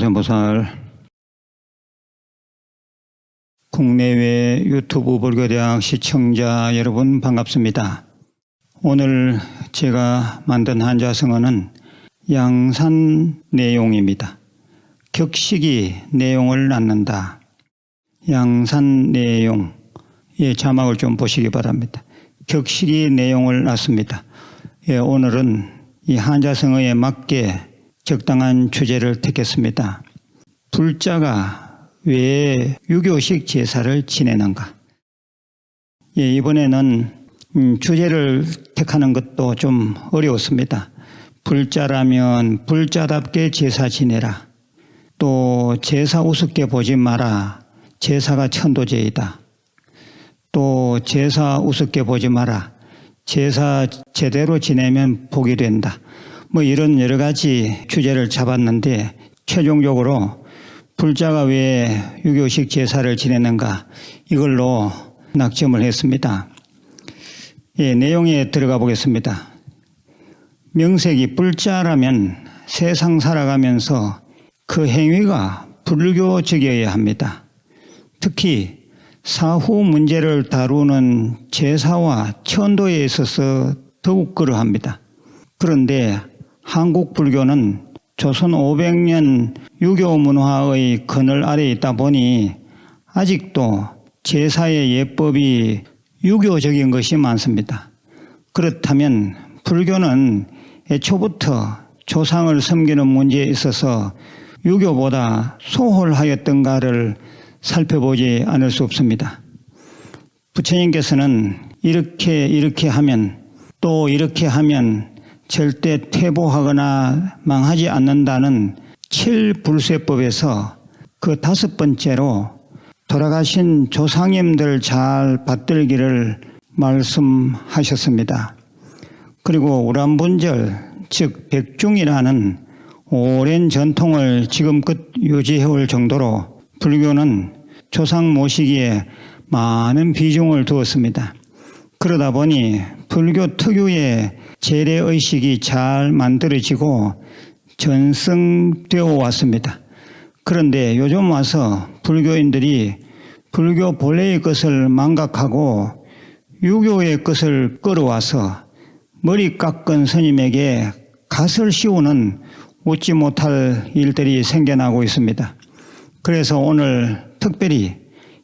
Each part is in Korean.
관세음보살, 국내외 유튜브 불교대학 시청자 여러분 반갑습니다. 오늘 제가 만든 한자성어는 양산 내용입니다. 격식이 내용을 낳는다. 양산 내용, 자막을 좀 보시기 바랍니다. 격식이 내용을 낳습니다. 오늘은 이 한자성어에 맞게 적당한 주제를 택했습니다. 불자가 왜 유교식 제사를 지내는가? 이번에는 주제를 택하는 것도 좀 어려웠습니다. 불자라면 불자답게 제사 지내라. 또 제사 우습게 보지 마라. 제사가 천도제이다. 또 제사 우습게 보지 마라. 제사 제대로 지내면 복이 된다. 이런 여러 가지 주제를 잡았는데 최종적으로 불자가 왜 유교식 제사를 지내는가 이걸로 낙점을 했습니다. 내용에 들어가 보겠습니다. 명색이 불자라면 세상 살아가면서 그 행위가 불교적이어야 합니다. 특히 사후 문제를 다루는 제사와 천도에 있어서 더욱 그러합니다. 그런데 한국 불교는 조선 500년 유교 문화의 그늘 아래에 있다 보니 아직도 제사의 예법이 유교적인 것이 많습니다. 그렇다면 불교는 애초부터 조상을 섬기는 문제에 있어서 유교보다 소홀하였던가를 살펴보지 않을 수 없습니다. 부처님께서는 이렇게 하면 또 이렇게 하면 절대 퇴보하거나 망하지 않는다는 7불세법에서 그 5번째로 돌아가신 조상님들 잘 받들기를 말씀하셨습니다. 그리고 우람분절 즉 백중이라는 오랜 전통을 지금껏 유지해올 정도로 불교는 조상 모시기에 많은 비중을 두었습니다. 그러다 보니 불교 특유의 재래의식이 잘 만들어지고 전승되어 왔습니다. 그런데 요즘 와서 불교인들이 불교 본래의 것을 망각하고 유교의 것을 끌어와서 머리 깎은 스님에게 갓을 씌우는 웃지 못할 일들이 생겨나고 있습니다. 그래서 오늘 특별히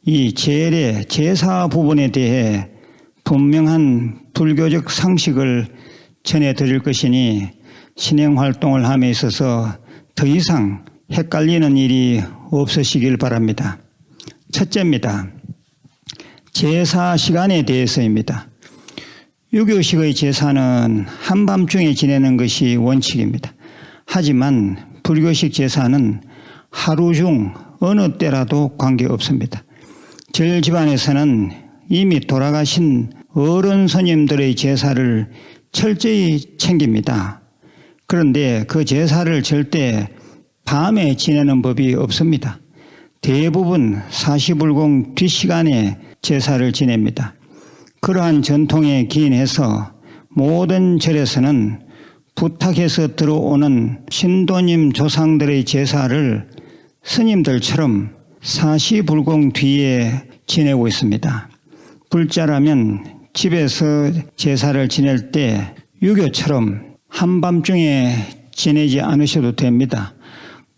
이 재래, 제사 부분에 대해 분명한 불교적 상식을 전해드릴 것이니 신행활동을 함에 있어서 더 이상 헷갈리는 일이 없으시길 바랍니다. 첫째입니다. 제사 시간에 대해서입니다. 유교식의 제사는 한밤중에 지내는 것이 원칙입니다. 하지만 불교식 제사는 하루 중 어느 때라도 관계없습니다. 절 집안에서는 이미 돌아가신 어른 스님들의 제사를 철저히 챙깁니다. 그런데 그 제사를 절대 밤에 지내는 법이 없습니다. 대부분 사시불공 뒷시간에 제사를 지냅니다. 그러한 전통에 기인해서 모든 절에서는 부탁해서 들어오는 신도님 조상들의 제사를 스님들처럼 사시불공 뒤에 지내고 있습니다. 불자라면 집에서 제사를 지낼 때 유교처럼 한밤중에 지내지 않으셔도 됩니다.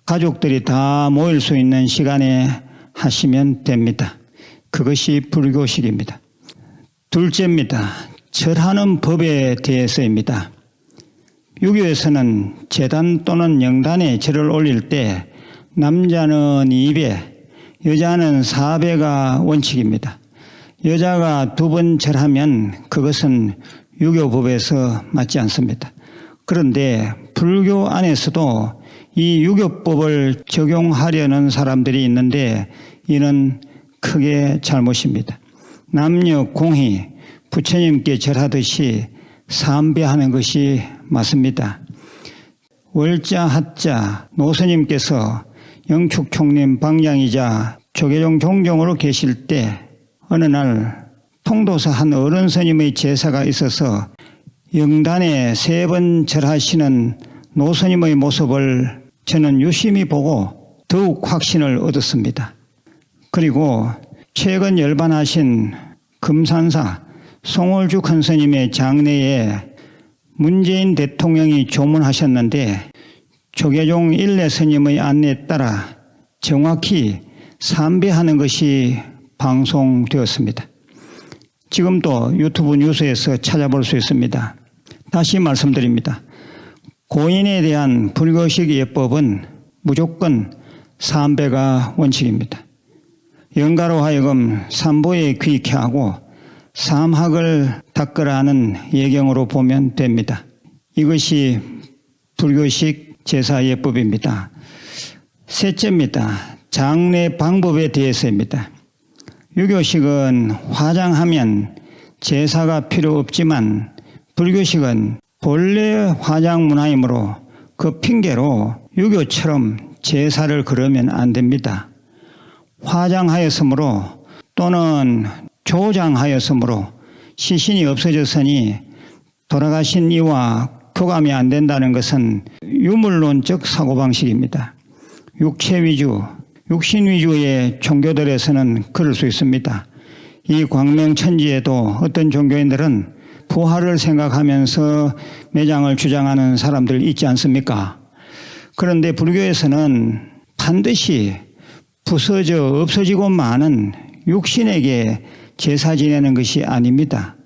가족들이 다 모일 수 있는 시간에 하시면 됩니다. 그것이 불교식입니다. 둘째입니다. 절하는 법에 대해서입니다. 유교에서는 제단 또는 영단에 절을 올릴 때 남자는 2배, 여자는 4배가 원칙입니다. 여자가 2번 절하면 그것은 유교법에서 맞지 않습니다. 그런데 불교 안에서도 이 유교법을 적용하려는 사람들이 있는데 이는 크게 잘못입니다. 남녀 공히 부처님께 절하듯이 3배하는 것이 맞습니다. 월자 하자 노스님께서 영축총림 방장이자 조계종 종종으로 계실 때 어느 날 통도사 한 어른 스님의 제사가 있어서 영단에 3번 절하시는 노스님의 모습을 저는 유심히 보고 더욱 확신을 얻었습니다. 그리고 최근 열반하신 금산사 송월주 큰 스님의 장례에 문재인 대통령이 조문하셨는데 조계종 일례 스님의 안내에 따라 정확히 삼배하는 것이 방송되었습니다. 지금도 유튜브 뉴스에서 찾아볼 수 있습니다. 다시 말씀드립니다. 고인에 대한 불교식 예법은 무조건 삼배가 원칙입니다. 영가로 하여금 삼보에 귀케 하고 삼학을 닦으라는 예경으로 보면 됩니다. 이것이 불교식 제사 예법입니다. 셋째입니다. 장례 방법에 대해서입니다. 유교식은 화장하면 제사가 필요 없지만 불교식은 본래 화장 문화이므로 그 핑계로 유교처럼 제사를 그러면 안 됩니다. 화장하였으므로 또는 조장하였으므로 시신이 없어졌으니 돌아가신 이와 교감이 안 된다는 것은 유물론적 사고방식입니다. 육체 위주, 육신 위주의 종교들에서는 그럴 수 있습니다. 이 광명천지에도 어떤 종교인들은 부활을 생각하면서 매장을 주장하는 사람들 있지 않습니까? 그런데 불교에서는 반드시 부서져 없어지고 마는 육신에게 제사 지내는 것이 아닙니다.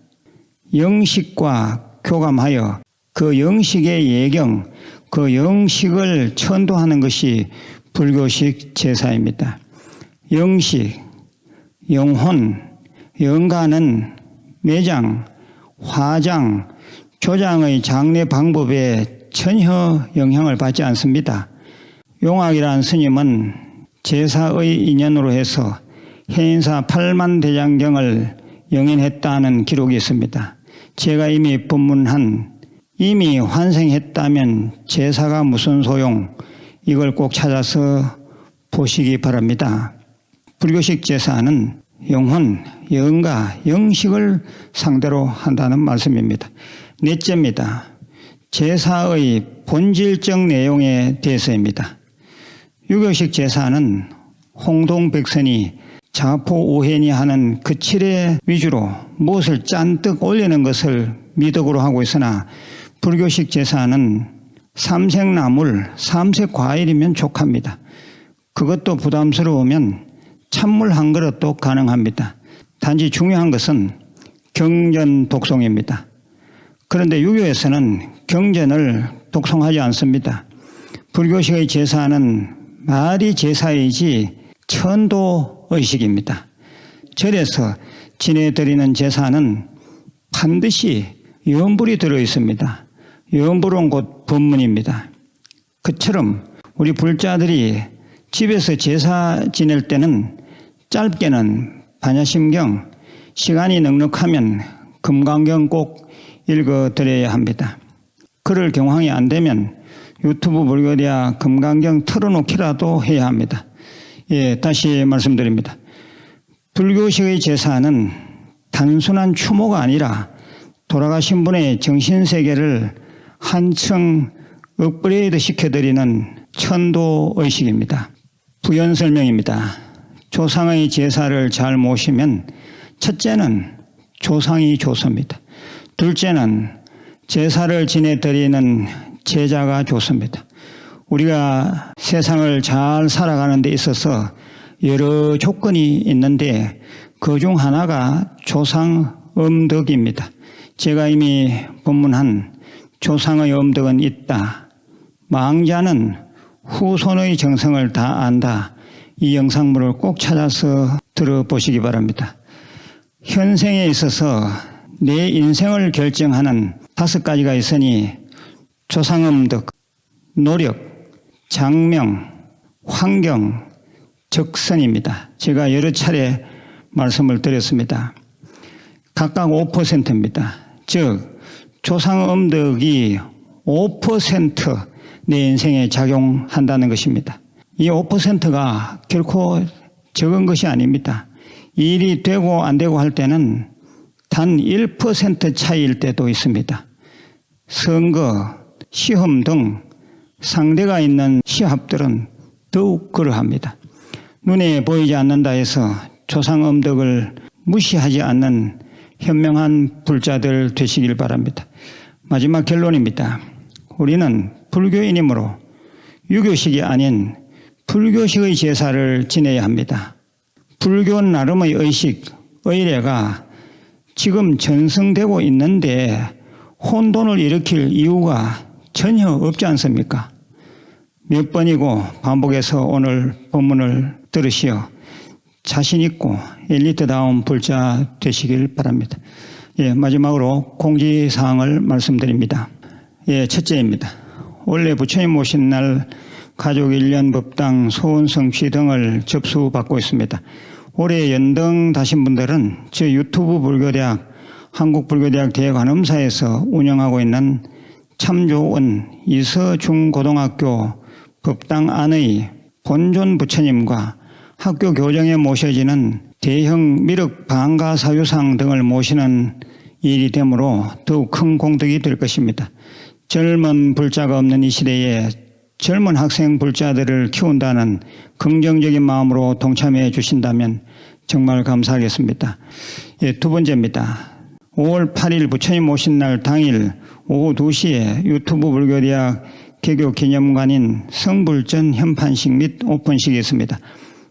영식과 교감하여 그 영식의 예경, 그 영식을 천도하는 것이 불교식 제사입니다. 영식, 영혼, 영가는 매장, 화장, 조장의 장례 방법에 전혀 영향을 받지 않습니다. 용학이라는 스님은 제사의 인연으로 해서 해인사 8만 대장경을 영인했다는 기록이 있습니다. 제가 이미 법문한 이미 환생했다면 제사가 무슨 소용, 이걸 꼭 찾아서 보시기 바랍니다. 불교식 제사는 영혼, 영가, 영식을 상대로 한다는 말씀입니다. 넷째입니다. 제사의 본질적 내용에 대해서입니다. 유교식 제사는 홍동백선이 자포우해니 하는 그 칠해 위주로 무엇을 잔뜩 올리는 것을 미덕으로 하고 있으나 불교식 제사는 삼색나물, 삼색과일이면 족합니다. 그것도 부담스러우면 찬물 한 그릇도 가능합니다. 단지 중요한 것은 경전 독송입니다. 그런데 유교에서는 경전을 독송하지 않습니다. 불교식의 제사는 말이 제사이지 천도의식입니다. 절에서 지내드리는 제사는 반드시 염불이 들어있습니다. 염불은 곧 법문입니다. 그처럼 우리 불자들이 집에서 제사 지낼 때는 짧게는 반야심경, 시간이 넉넉하면 금강경 꼭 읽어드려야 합니다. 그럴 경황이 안 되면 유튜브 불교대학 금강경 틀어놓기라도 해야 합니다. 예, 다시 말씀드립니다. 불교식의 제사는 단순한 추모가 아니라 돌아가신 분의 정신세계를 한층 업그레이드 시켜드리는 천도의식입니다. 부연 설명입니다. 조상의 제사를 잘 모시면 첫째는 조상이 좋습니다. 둘째는 제사를 지내드리는 제자가 좋습니다. 우리가 세상을 잘 살아가는 데 있어서 여러 조건이 있는데 그 중 하나가 조상음덕입니다. 제가 이미 법문한 조상의 음덕은 있다. 망자는 후손의 정성을 다 안다. 이 영상물을 꼭 찾아서 들어보시기 바랍니다. 현생에 있어서 내 인생을 결정하는 5가지가 있으니 조상음덕, 노력, 장명, 환경, 적선입니다. 제가 여러 차례 말씀을 드렸습니다. 각각 5%입니다. 즉 조상음덕이 5% 내 인생에 작용한다는 것입니다. 이 5%가 결코 적은 것이 아닙니다. 일이 되고 안 되고 할 때는 단 1% 차이일 때도 있습니다. 선거, 시험 등 상대가 있는 시합들은 더욱 그러합니다. 눈에 보이지 않는다 해서 조상 음덕을 무시하지 않는 현명한 불자들 되시길 바랍니다. 마지막 결론입니다. 우리는 불교인이므로 유교식이 아닌 불교식의 제사를 지내야 합니다. 불교 나름의 의식, 의례가 지금 전승되고 있는데 혼돈을 일으킬 이유가 전혀 없지 않습니까? 몇 번이고 반복해서 오늘 본문을 들으시어 자신 있고 엘리트다운 불자 되시길 바랍니다. 마지막으로 공지사항을 말씀드립니다. 첫째입니다. 원래 부처님 모신 날 가족 1년 법당 소원 성취 등을 접수받고 있습니다. 올해 연등 다신 분들은 저 유튜브 불교대학 한국불교대학 대관음사에서 운영하고 있는 참 좋은 이서중고등학교 법당 안의 본존 부처님과 학교 교정에 모셔지는 대형 미륵 방가 사유상 등을 모시는 일이 되므로 더욱 큰 공덕이 될 것입니다. 젊은 불자가 없는 이 시대에 젊은 학생 불자들을 키운다는 긍정적인 마음으로 동참해 주신다면 정말 감사하겠습니다. 두 번째입니다. 5월 8일 부처님 오신 날 당일 오후 2시에 유튜브 불교대학 개교 기념관인 성불전 현판식 및 오픈식이 있습니다.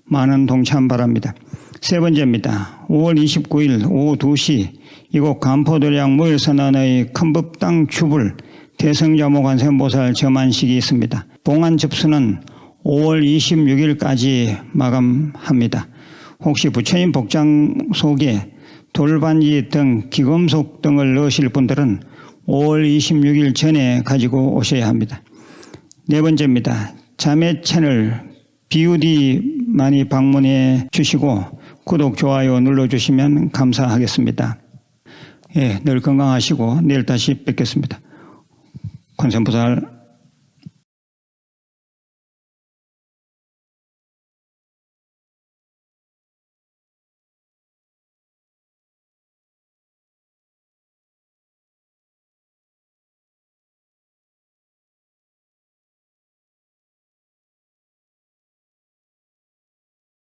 많은 동참 바랍니다. 세 번째입니다. 5월 29일 오후 2시 이곳 간포도량 무일선언의 큰법당 추불 대성자모 관세음보살 점안식이 있습니다. 봉안 접수는 5월 26일까지 마감합니다. 혹시 부처님 복장 속에 돌반지 등 기금속 등을 넣으실 분들은 5월 26일 전에 가지고 오셔야 합니다. 네 번째입니다. 자매 채널 BUD 많이 방문해 주시고 구독, 좋아요 눌러주시면 감사하겠습니다. 늘 건강하시고 내일 다시 뵙겠습니다. 관세음보살